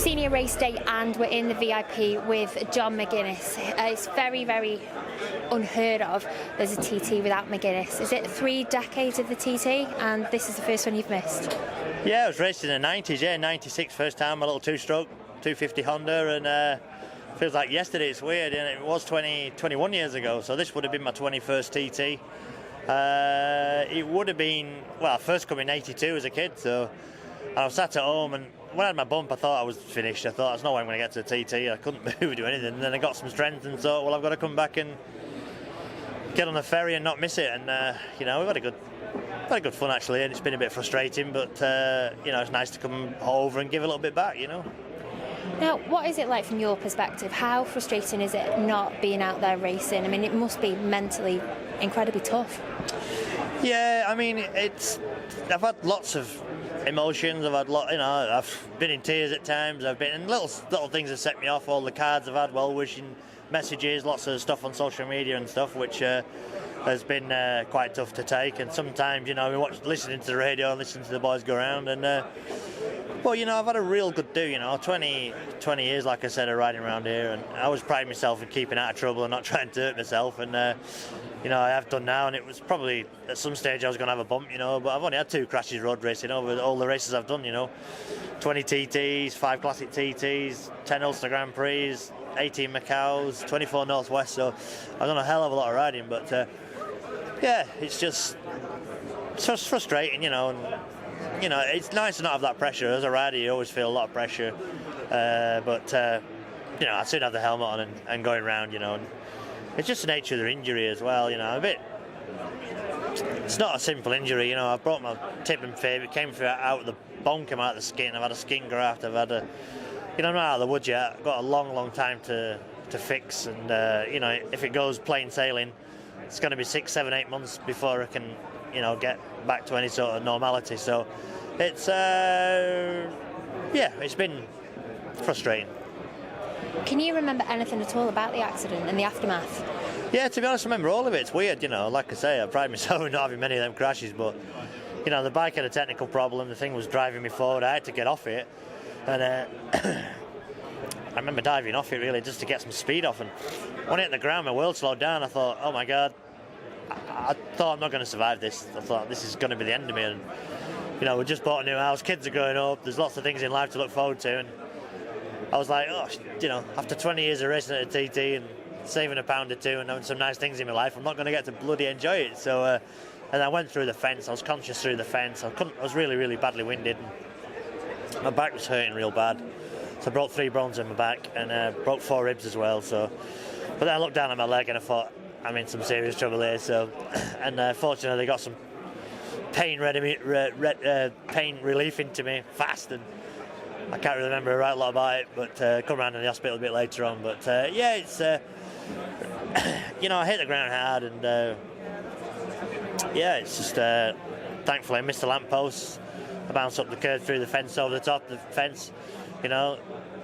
senior race day and we're in the VIP with John McGuinness. It's very, very unheard of. There's a TT without McGuinness. Is it 3 decades of the TT and this is the first one you've missed? Yeah, I was racing in the 90s, yeah, 96 first time, a little two-stroke, 250 Honda, and feels like yesterday. It's weird, and it was 21 years ago, so this would have been my 21st TT. It would have been, well, I first come in 82 as a kid, so I was sat at home, and when I had my bump I thought I was finished. I thought there's no way I'm going to get to the TT. I couldn't move or do anything, and then I got some strength and thought, well, I've got to come back and get on the ferry and not miss it. And you know, we've had a good fun actually, and it's been a bit frustrating, but you know, it's nice to come over and give a little bit back, you know. Now, what is it like from your perspective? How frustrating is it not being out there racing? I mean, it must be mentally incredibly tough. Yeah, I mean, I've had lots of emotions. I've been in tears at times. I've been, and little things have set me off. All the cards I've had, well-wishing messages, lots of stuff on social media and stuff, which has been quite tough to take. And sometimes, you know, listening to the radio and listening to the boys go around, and well, you know, I've had a real good do, you know, 20 years, like I said, of riding around here, and I always pride myself in keeping out of trouble and not trying to hurt myself, and you know, I have done now, and it was probably at some stage I was going to have a bump, you know, but I've only had 2 crashes road racing over all the races I've done, you know, 20 TTs, 5 classic TTs, 10 Ulster Grand Prix, 18 Macaus, 24 Northwest, so I've done a hell of a lot of riding, but yeah, it's just frustrating, you know, and you know, it's nice to not have that pressure. As a rider, you always feel a lot of pressure, but you know, I soon have the helmet on and going around, you know, and it's just the nature of the injury as well, you know, it's not a simple injury, you know. I've broke my tib and fib. It came out of the bone, came out of the skin. I've had a skin graft. I've had you know, I'm not out of the woods yet. I've got a long time to fix, and you know, if it goes plain sailing, it's going to be 6, 7, 8 months before I can, you know, get back to any sort of normality. So it's yeah, it's been frustrating. Can you remember anything at all about the accident and the aftermath? Yeah, to be honest, I remember all of it. It's weird, you know, like I say, I pride myself in not having many of them crashes, but you know, the bike had a technical problem. The thing was driving me forward. I had to get off it, and I remember diving off it really just to get some speed off, and when it hit the ground my world slowed down. I thought, oh my god, I thought I'm not going to survive this. I thought this is going to be the end of me, and you know, we just bought a new house, kids are growing up, there's lots of things in life to look forward to, and I was like, oh, you know, after 20 years of racing at a TT and saving a pound or two and having some nice things in my life, I'm not going to get to bloody enjoy it. So and I went through the fence. I was conscious through the fence. I was really badly winded, and my back was hurting real bad, so I broke 3 bones in my back and broke 4 ribs as well. So, but then I looked down at my leg and I thought, I'm in some serious trouble here. So, and fortunately, they got some pain relief into me fast, and I can't really remember a right lot about it. But come around in the hospital a bit later on. But yeah, it's you know, I hit the ground hard, and yeah, it's just thankfully I missed the lamppost. I bounced up the curb through the fence over the top of the fence. You know,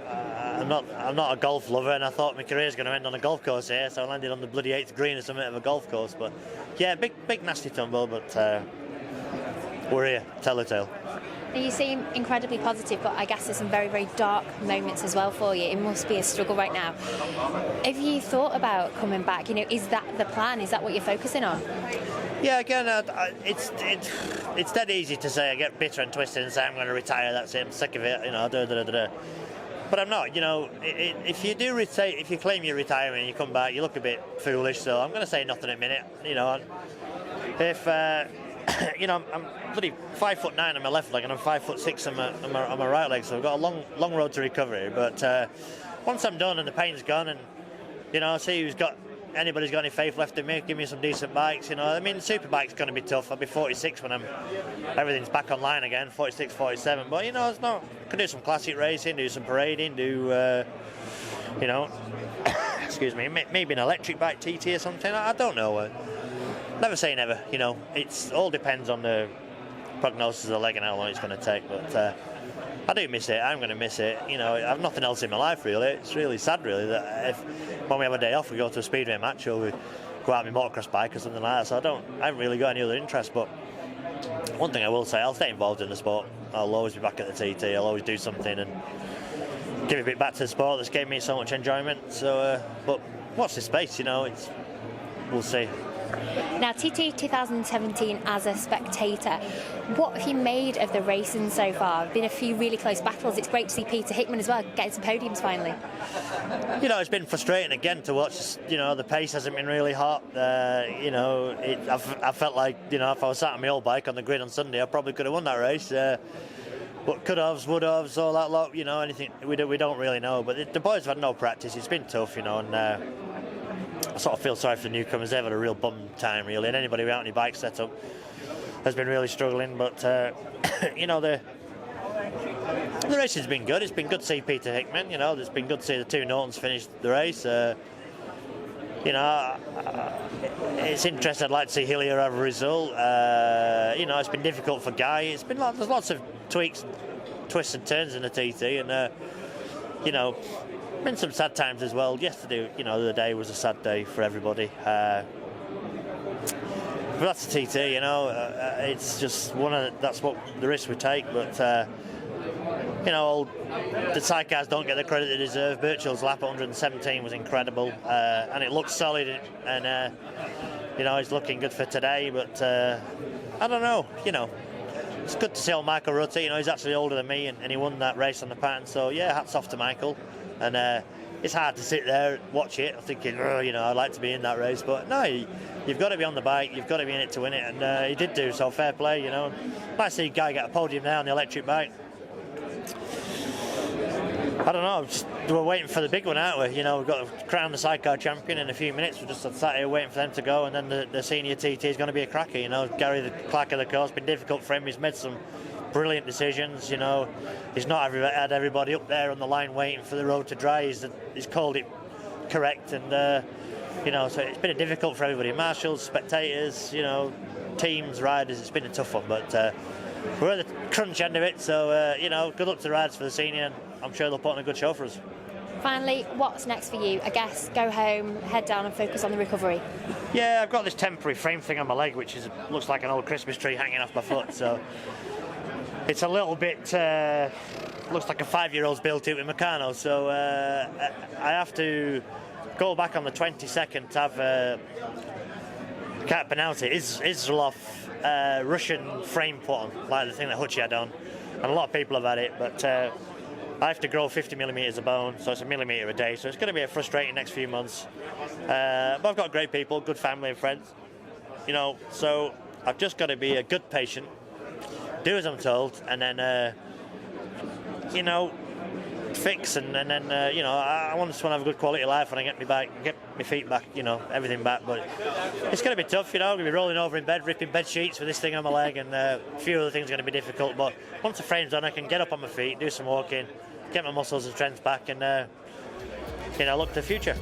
I'm not a golf lover, and I thought my career's going to end on a golf course here, so I landed on the bloody 8th green or something of a golf course. But yeah, big nasty tumble, but we're here, tell the tale. Now, you seem incredibly positive, but I guess there's some very dark moments as well for you. It must be a struggle right now. Have you thought about coming back? You know, is that the plan? Is that what you're focusing on? Yeah, again, it's dead easy to say. I get bitter and twisted and say I'm going to retire. That's it. I'm sick of it. You know, But I'm not. You know, if you do retire, if you claim you're retiring and you come back, you look a bit foolish. So I'm going to say nothing at a minute. You know, if you know, I'm bloody 5'9" on my left leg and I'm 5'6" on my right leg. So I've got a long road to recovery. But once I'm done and the pain's gone, and you know, see anybody's got any faith left in me, give me some decent bikes, you know. I mean, Superbike's going to be tough. I'll be 46 when everything's back online again, 46, 47. But, you know, I can do some classic racing, do some parading, do, you know, excuse me, maybe an electric bike TT or something. I don't know. Never say never, you know. It all depends on the prognosis of the leg and how long it's going to take. But I do miss it. I'm going to miss it. You know, I have nothing else in my life, really. It's really sad, really, that when we have a day off, we go to a speedway match or we go out on my motocross bike or something like that. So I haven't really got any other interest. But one thing I will say, I'll stay involved in the sport. I'll always be back at the TT. I'll always do something. And give a bit back to the sport that's gave me so much enjoyment. So, but watch this space, you know, we'll see. Now, TT2017 as a spectator, what have you made of the racing so far? Been a few really close battles. It's great to see Peter Hickman as well getting some podiums finally. You know, it's been frustrating again to watch. You know, the pace hasn't been really hot. You know, I felt like, you know, if I was sat on my old bike on the grid on Sunday, I probably could have won that race. But could-haves, would-haves, all that lot, you know, anything, we don't really know. But the boys have had no practice. It's been tough, you know, and I sort of feel sorry for the newcomers. They've had a real bum time, really, and anybody without any bike setup has been really struggling. But you know, the racing's been good. It's been good to see Peter Hickman. You know, it's been good to see the two Nortons finish the race. You know, it's interesting. I'd like to see Hillier have a result. You know, it's been difficult for Guy. There's lots of tweaks, twists and turns in the TT, and you know, been some sad times as well. Yesterday, you know, the day was a sad day for everybody. But that's the TT, you know. It's just that's what the risk we take. But you know, the sidecars don't get the credit they deserve. Birchall's lap at 117 was incredible, and it looks solid. And you know, he's looking good for today. But I don't know, you know. It's good to see old Michael Rutte. You know, he's actually older than me, and he won that race on the pattern. So yeah, hats off to Michael. And it's hard to sit there watch it thinking, oh, you know, I'd like to be in that race. But no, you've got to be on the bike. You've got to be in it to win it. And he did do so. Fair play, you know. Might see a guy get a podium now on the electric bike. I don't know. We're waiting for the big one, aren't we? You know, we've got to crown the sidecar champion in a few minutes. We're just sat here waiting for them to go, and then the senior TT is going to be a cracker. You know, Gary, the Clark of the course, been difficult for him. He's made some brilliant decisions. You know, he's not had everybody up there on the line waiting for the road to dry. He's called it correct, and you know, so it's been difficult for everybody. Marshals, spectators, you know, teams, riders. It's been a tough one, but we're at the crunch end of it. So you know, good luck to the riders for the senior. And I'm sure they'll put on a good show for us. Finally, what's next for you? I guess go home, head down and focus on the recovery. Yeah, I've got this temporary frame thing on my leg, which looks like an old Christmas tree hanging off my foot. So it's a little bit, looks like a 5-year-old's built it with Meccano. So I have to go back on the 22nd to have, I can't pronounce it, Izraelov Russian frame put on, like the thing that Hutchie had on. And a lot of people have had it, but I have to grow 50 millimetres of bone, so it's a millimetre a day. So it's going to be a frustrating next few months. But I've got great people, good family and friends, you know. So I've just got to be a good patient, do as I'm told, and then you know, fix, and then you know, I just want to have a good quality of life when I get my feet back, you know, everything back. But it's going to be tough, you know. I'm going to be rolling over in bed, ripping bed sheets with this thing on my leg, and a few other things are going to be difficult. But once the frame's on, I can get up on my feet, do some walking, get my muscles and strength back, and you know, look to the future.